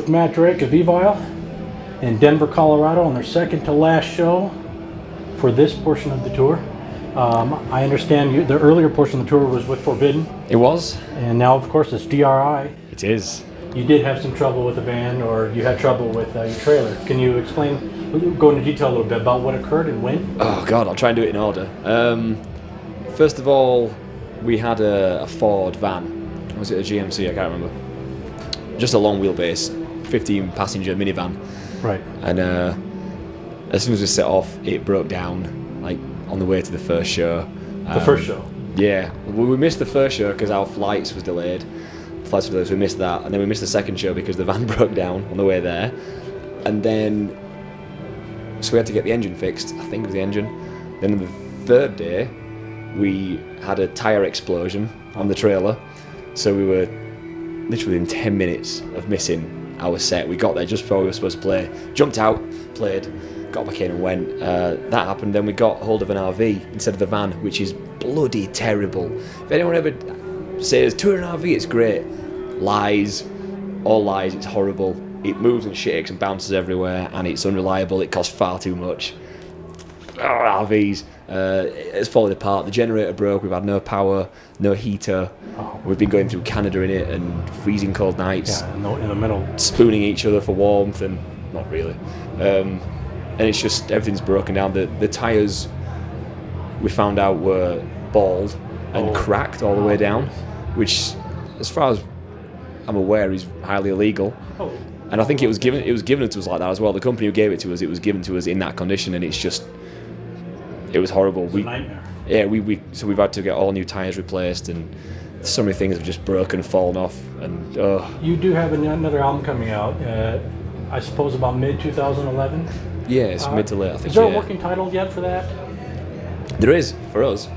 with Matt Drake of Evile in Denver, Colorado on their second to last show for this portion of the tour. I understand the earlier portion of the tour was with Forbidden. It was. And now, of course, it's DRI. It is. You did have some trouble with the band, or you had trouble with your trailer. Can you explain, go into detail a little bit about what occurred and when? Oh, God, I'll try and do it in order. First of all, we had a Ford van. Was it a GMC? I can't remember. Just a long wheelbase, 15-passenger minivan. Right. And as soon as we set off, it broke down, like, on the way to the first show. The first show? Yeah. We missed the first show because our flights was delayed. So we missed that, and then we missed the second show because the van broke down on the way there, and then so we had to get the engine fixed. I think it was the engine. Then on the third day, we had a tyre explosion on the trailer, so we were literally in 10 minutes of missing our set. We got there just before we were supposed to play, jumped out, played, got back in and went. That happened. Then we got hold of an RV instead of the van, which is bloody terrible. If anyone ever says tour an RV, it's great. Lies, all lies, it's horrible. It moves and shakes and bounces everywhere, and it's unreliable. It costs far too much. RVs, it's falling apart. The generator broke. We've had no power, no heater. We've been going through Canada in it and freezing cold nights. Yeah, in the middle. Spooning each other for warmth, and not really. And it's just everything's broken down. The tyres we found out were bald and cracked all the way down, which, as far as I'm aware, is highly illegal. Oh. And I think it was given to us like that as well. The company who gave it to us, it was given to us in that condition, and it was horrible. It's a nightmare. Yeah, so we've had to get all new tyres replaced, and so many things have just broken, fallen off, and You do have another album coming out, I suppose about mid-2011? Yeah, it's mid to late, I think. Is there a working title yet for that? There is, for us.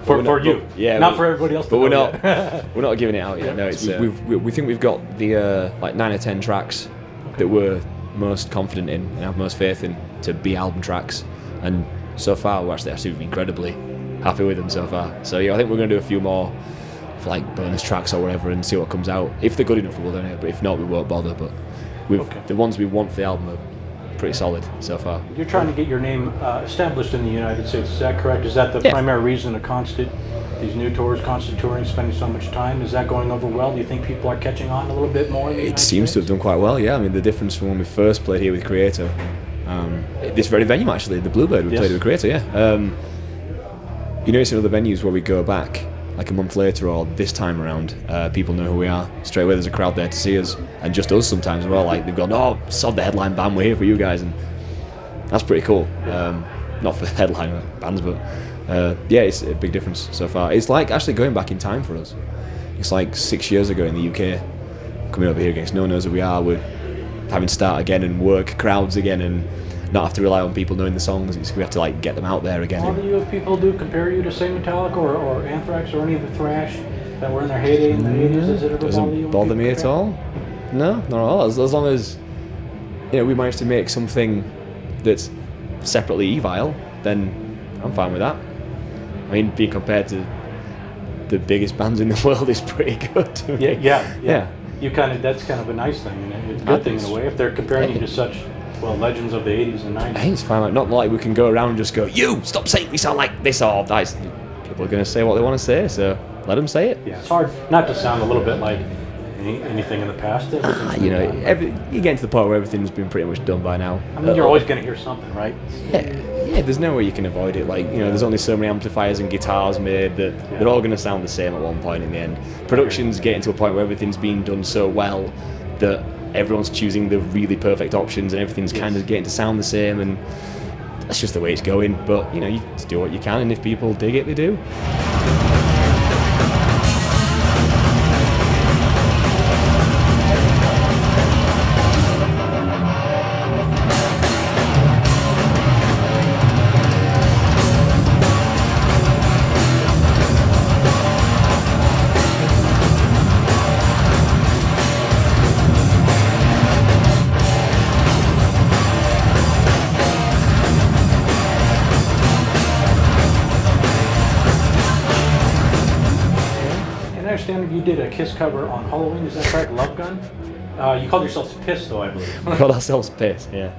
For you, yeah, not for everybody else. But we're not giving it out yet. No, it's we think we've got the like 9 or 10 tracks that we're most confident in and have most faith in to be album tracks, and so far we're actually incredibly happy with them so far. So yeah, I think we're going to do a few more for like bonus tracks or whatever and see what comes out. If they're good enough, we'll do it. But if not, we won't bother. But the ones we want for the album are pretty solid so far. You're trying to get your name established in the United States, is that correct? Is that the primary reason of these new tours, constant touring, spending so much time? Is that going over well? Do you think people are catching on a little bit more? It seems to have done quite well, yeah. I mean, the difference from when we first played here with Creator, this very venue actually, the Bluebird, we played with Creator, yeah. You notice in other venues where we go back, like a month later or this time around, people know who we are. Straight away there's a crowd there to see us, and just us sometimes as well. Like they've gone, oh, sod the headline band, we're here for you guys, and that's pretty cool. Not for headline bands, but yeah, it's a big difference so far. It's like actually going back in time for us. It's like 6 years ago in the UK, coming over here again. No one knows who we are. We're having to start again and work crowds again, and not have to rely on people knowing the songs. We have to like get them out there again. How do people compare you to, say, Metallica or Anthrax or any of the thrash that were in their heyday in the 80s? Does it ever doesn't bother me at all? No, not at all. As long as we manage to make something that's separately Evile, then I'm fine with that. I mean, being compared to the biggest bands in the world is pretty good to me. Yeah. That's kind of a nice thing, and it's a good thing in a way if they're comparing you to such legends of the 80s and 90s. I think it's fine. Not like we can go around and just go, you, stop saying we sound like this or that. People are going to say what they want to say, so let them say it. Yeah, it's hard not to sound a little bit like anything in the past. You get into the point where everything's been pretty much done by now. I mean, you're always going to hear something, right? Yeah, there's no way you can avoid it. Like, there's only so many amplifiers and guitars made that they're all going to sound the same at one point in the end. Production's getting to a point where everything's being done so well that everyone's choosing the really perfect options and everything's kind of getting to sound the same, and that's just the way it's going. But you just do what you can, and if people dig it, they do. You did a Kiss cover on Halloween, is that correct? Love Gun? You called yourselves Piss, though, I believe. We called ourselves Piss, yeah.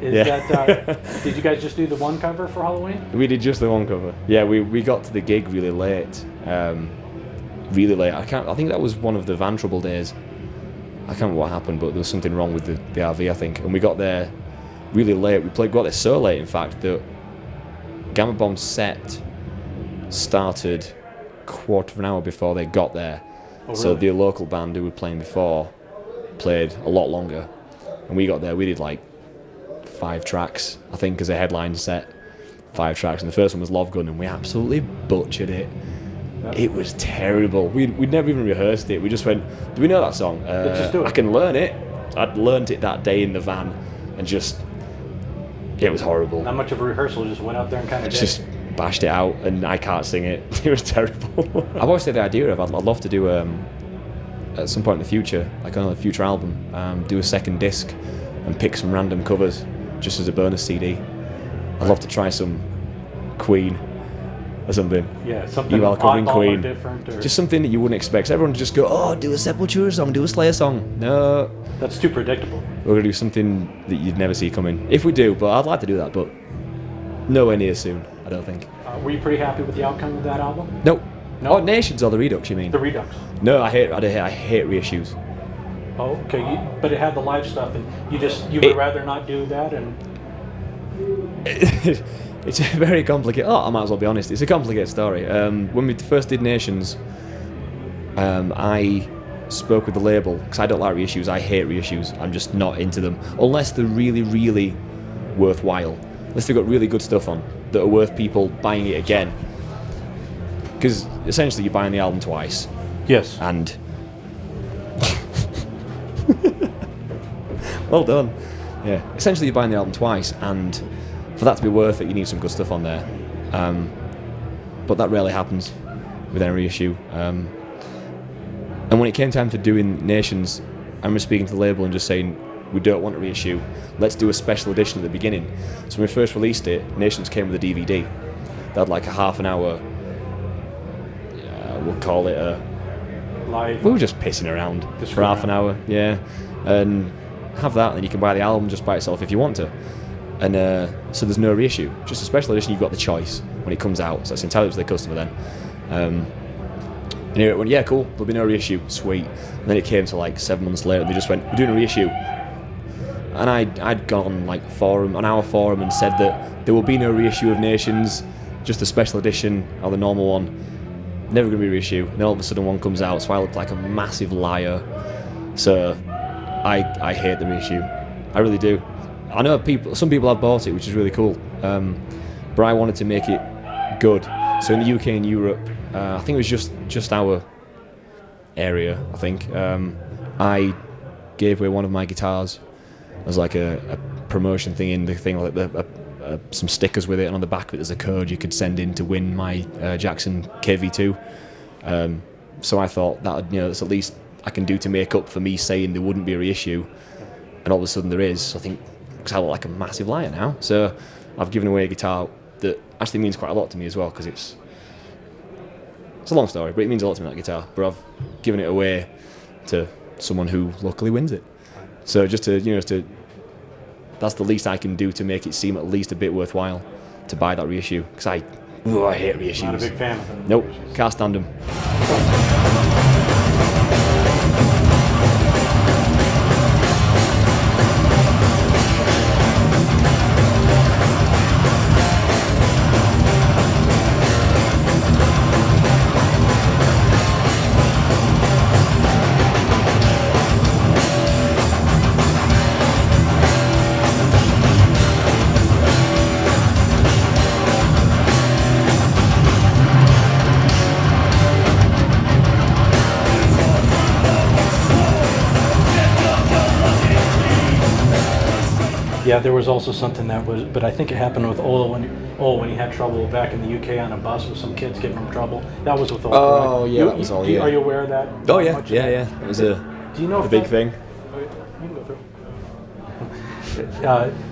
Is that, did you guys just do the one cover for Halloween? We did just the one cover. Yeah, we got to the gig really late. Really late. I think that was one of the Van Trouble days. I can't remember what happened, but there was something wrong with the RV, I think. And we got there really late. We got there so late, in fact, that Gamma Bomb's set started quarter of an hour before they got there. Oh, So really? the local band who were playing before played a lot longer. And we got there, we did like 5 tracks, I think, as a headline set. 5 tracks, and the first one was Love Gun, and we absolutely butchered it. It was terrible. We'd never even rehearsed it. We just went, do we know that song? Just do it. I can learn it. I'd learnt it that day in the van, and it was horrible. Not much of a rehearsal, just went out there and kind of Just bashed it out, and I can't sing it. It was terrible. I've always had the idea of I'd love to do at some point in the future, like on a future album, do a second disc and pick some random covers just as a bonus CD. I'd love to try some Queen or something. Yeah, something Evile covering oddball Queen. or different. Or... Just something that you wouldn't expect. So everyone would just go, oh, do a Sepultura song, do a Slayer song. No, That's too predictable. we're going to do something that you'd never see coming. If we do, but I'd like to do that, but nowhere near soon, I don't think. Were you pretty happy with the outcome of that album? Nope. No? Oh, Nations or the Redux, you mean? The Redux. No, I hate reissues. Oh, okay. But it had the live stuff, and you would rather not do that, and It's a very complicated. Oh, I might as well be honest. It's a complicated story. When we first did Nations, I spoke with the label because I don't like reissues. I hate reissues. I'm just not into them unless they're really, really worthwhile. Unless they've got really good stuff on that are worth people buying it again. Because essentially, you're buying the album twice, yes. and well done. Yeah, essentially, you're buying the album twice, and for that to be worth it, you need some good stuff on there. But that rarely happens with any reissue. And when it came time to doing Nations, I remember speaking to the label and just saying, we don't want a reissue, let's do a special edition at the beginning. So when we first released it, Nations came with a DVD. They had like a half an hour, we'll call it a... Live. We were just pissing around Just for half around. an hour, yeah. And have that, and then you can buy the album just by itself if you want to. And so there's no reissue, just a special edition. You've got the choice when it comes out, so it's entirely up to the customer then. And it went, yeah, cool, there'll be no reissue, sweet. And then it came to like 7 months later, and they just went, we're doing a reissue. And I'd gone on like on our forum and said that there will be no reissue of Nations, just a special edition or the normal one. Never going to be a reissue. And then all of a sudden one comes out, so I look like a massive liar. So I hate the reissue. I really do. I know some people have bought it, which is really cool. But I wanted to make it good. So in the UK and Europe, I think it was just our area, I think. I gave away one of my guitars as like a promotion thing in the thing, like some stickers with it, and on the back of it there's a code you could send in to win my Jackson KV2. So I thought that, that's at least I can do to make up for me saying there wouldn't be a reissue, and all of a sudden there is. So I think, because I look like a massive liar now, so I've given away a guitar that actually means quite a lot to me as well, because it's a long story, but it means a lot to me, that guitar. But I've given it away to someone who luckily wins it. So just to that's the least I can do to make it seem at least a bit worthwhile to buy that reissue, because I hate reissues. Not a big fan of them. Nope, can't stand them. Yeah, there was also something that was, but I think it happened with Ola when he had trouble back in the UK on a bus with some kids giving him trouble. That was with Ola. Oh, right? yeah, that was all, yeah. Are you aware of that? Oh yeah, Much? yeah. It was Do you know a if big that- thing. Oh, yeah, you can go through.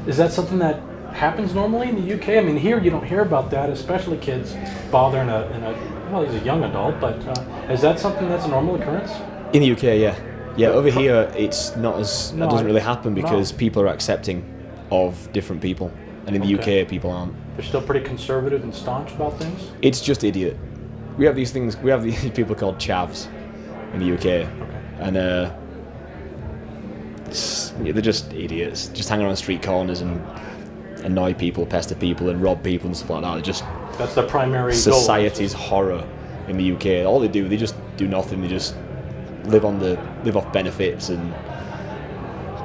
Is that something that happens normally in the UK? I mean, here you don't hear about that, especially kids bothering well, he's a young adult, but is that something that's a normal occurrence? In the UK, yeah. Yeah, over here it's not as No, that doesn't really happen no. because people are accepting of different people, and in the Okay. UK people aren't. They're still pretty conservative and staunch about things. It's just idiot. We have these things. We have these people called chavs in the UK, Okay. and they're just idiots. Just hang around street corners and annoy people, pester people, and rob people and stuff like that. They're just That's the primary society's horror in the UK. All they just do nothing. They just live off benefits and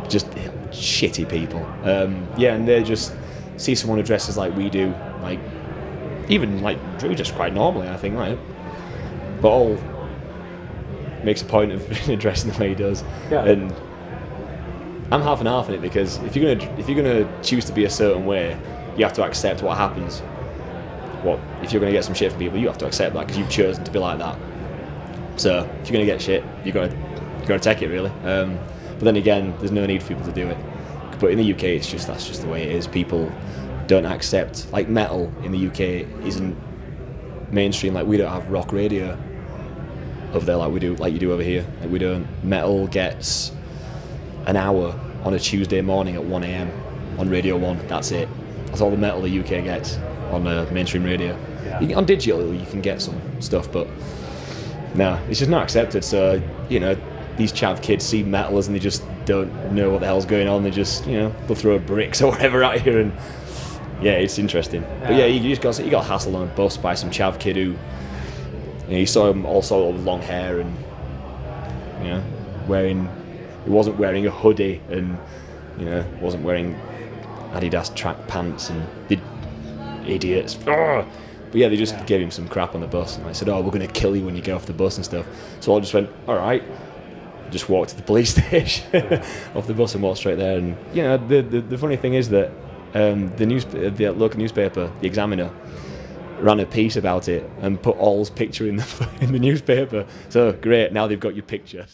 just shitty people. And they just see someone who dresses like we do, like even like Drew just quite normally, I think, right? But all makes a point of dressing the way he does. Yeah. And I'm half and half in it because if you're gonna choose to be a certain way, you have to accept what happens. What if you're gonna get some shit from people, you have to accept that because you've chosen to be like that. So if you're gonna get shit, you gotta take it really. But then again, there's no need for people to do it. But in the UK, that's just the way it is. People don't accept, like, metal in the UK isn't mainstream. Like, we don't have rock radio over there like you do over here. Like, we don't. Metal gets an hour on a Tuesday morning at 1 a.m. on Radio 1. That's it. That's all the metal the UK gets on mainstream radio. Yeah. On digital, you can get some stuff, but no, it's just not accepted. So, these chav kids see metalers and they just don't know what the hell's going on. They just, they'll throw bricks or whatever at you, and yeah, it's interesting. Yeah. But yeah, you got hassled on a bus by some chav kid who, you saw him also with long hair and, he wasn't wearing a hoodie and, wasn't wearing Adidas track pants, and the idiots. Ugh. But yeah, they just gave him some crap on the bus, and I said, "Oh, we're going to kill you when you get off the bus and stuff." So I just went, "All right." Just walked to the police station off the bus and walked straight there. And the funny thing is that the local newspaper, the Examiner, ran a piece about it and put All's picture in the newspaper. So great, now they've got your picture.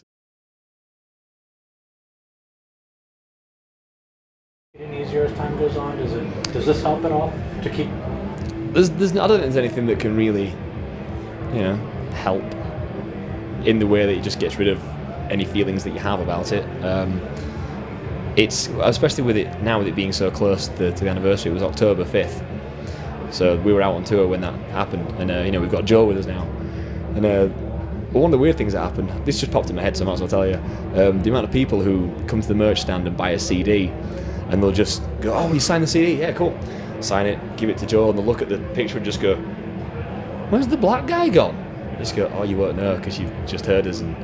Getting easier as time goes on. Does this help at all to keep? I don't think there's anything that can really, help in the way that it just gets rid of any feelings that you have about it. It's especially with it being so close to the anniversary. It was October 5th, so we were out on tour when that happened, and we've got Joe with us now. And one of the weird things that happened, this just popped in my head, so I might as well tell you. The amount of people who come to the merch stand and buy a CD, and they'll just go, "Oh, you signed the CD? Yeah, cool." Sign it, give it to Joe, and they'll look at the picture and just go, "Where's the black guy gone?" Just go, "Oh, you won't know because you've just heard us." And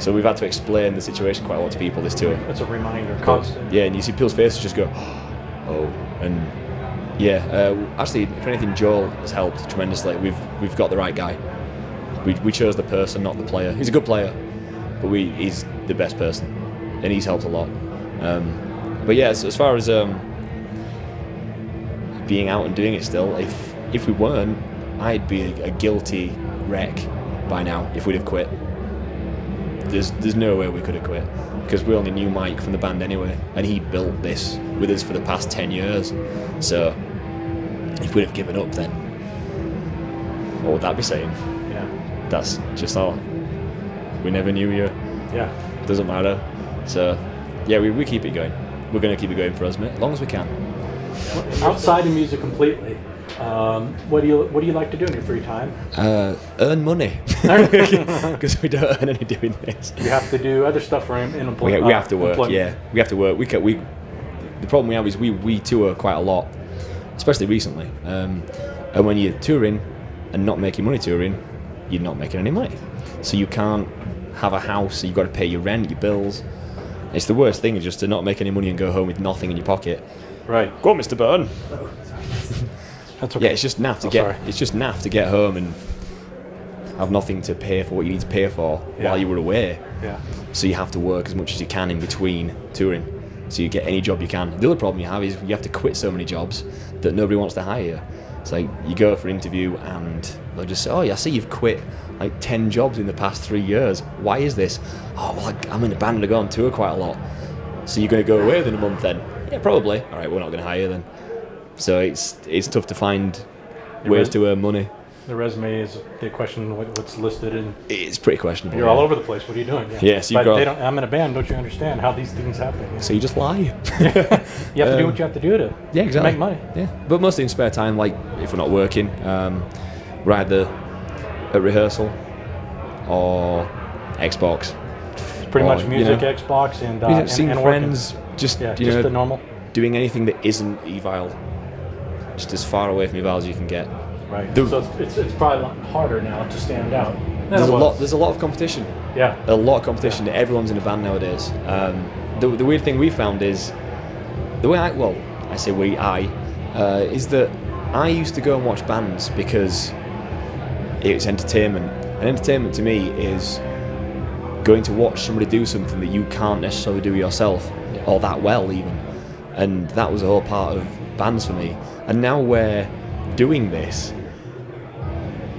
so we've had to explain the situation quite a lot to people this tour. That's a reminder, constant. Yeah, and you see people's faces just go, "Oh," and yeah. Actually, if anything, Joel has helped tremendously. We've got the right guy. We chose the person, not the player. He's a good player, but he's the best person, and he's helped a lot. But yeah, so as far as being out and doing it still, if we weren't, I'd be a guilty wreck by now if we'd have quit. There's no way we could have quit because we only knew Mike from the band anyway, and he built this with us for the past 10 years. So if we'd have given up, then what would that be saying? Yeah. That's just all. We never knew you. Yeah. Doesn't matter. So yeah, we keep it going. We're going to keep it going for us, mate, as long as we can. Outside of music completely, what do you like to do in your free time? Earn money, because we don't earn any doing this. You have to do other stuff for employment. We have to work. Yeah, we have to work. The problem we have is we tour quite a lot, especially recently. And when you're touring and not making money touring, you're not making any money. So you can't have a house. So you've got to pay your rent, your bills. It's the worst thing is just to not make any money and go home with nothing in your pocket. Right. Go on, Mr. Byrne. That's okay. Yeah, it's just naff to get home and have nothing to pay for what you need to pay for while you were away. Yeah. So you have to work as much as you can in between touring. So you get any job you can. The other problem you have is you have to quit so many jobs that nobody wants to hire you. It's like you go for an interview and they'll just say, "Oh, yeah, I see you've quit like 10 jobs in the past 3 years. Why is this?" "Oh, well, I'm in a band and I go on tour quite a lot." "So you're going to go away within a month then?" "Yeah, probably." "All right, we're not going to hire you then." So it's tough to find ways to earn money. The resume is the question what's listed, and It's pretty questionable. you're all over the place. What are you doing? Yes, you've but got- they don't. I'm in a band. Don't you understand how these things happen? Yeah. So you just lie. You have to do what you have to do to Yeah, exactly. make money. Yeah, but mostly in spare time, like if we're not working, we're either at rehearsal or Xbox. Pretty Or, much you music, know, Xbox, and seeing and friends, just working. Yeah, you just know, the normal. doing anything that isn't Evile, just as far away from Evile as you can get. Right. The- So it's probably a lot harder now to stand out. than There's it a was. lot. There's a lot of competition. Yeah. A lot of competition. Everyone's in a band nowadays. The weird thing we found is the way I say is that I used to go and watch bands because it's entertainment. And entertainment to me is going to watch somebody do something that you can't necessarily do yourself, or that well even. And that was a whole part of bands for me. And now we're doing this,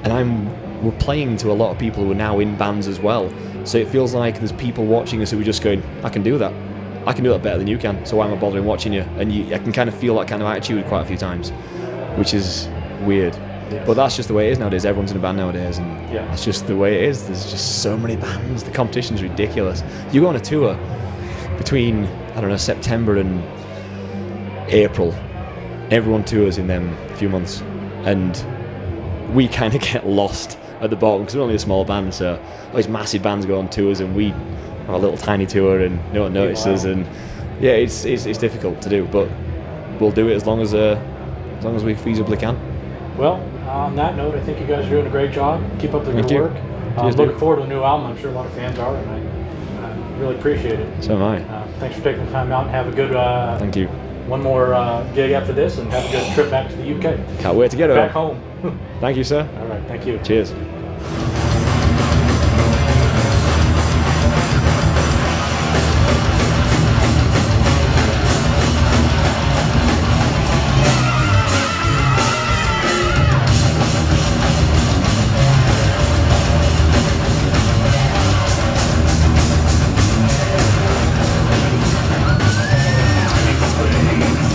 and we're playing to a lot of people who are now in bands as well. So it feels like there's people watching us who are just going, I can do that. I can do that better than you can, so why am I bothering watching you? And I can kind of feel that kind of attitude quite a few times, which is weird. Yes. But that's just the way it is nowadays. Everyone's in a band nowadays, and Yeah. that's just the way it is. There's just so many bands. The competition's ridiculous. You go on a tour between, I don't know, September and April. Everyone tours in them few months, and we kind of get lost at the bottom because we're only a small band. So all these massive bands go on tours, and we have a little tiny tour, and no one notices. Wow. And yeah, it's difficult to do, but we'll do it as long as we feasibly can. Well, on that note, I think you guys are doing a great job. Keep up the Thank good you. work. Cheers, Looking dude. forward to a new album. I'm sure a lot of fans are, and I really appreciate it. So am I. Thanks for taking the time out, and have a good Thank you. one more gig after this, and have a good trip back to the UK. Can't wait to get Back home. home. Thank you, sir. All right, thank you. Cheers. Explain.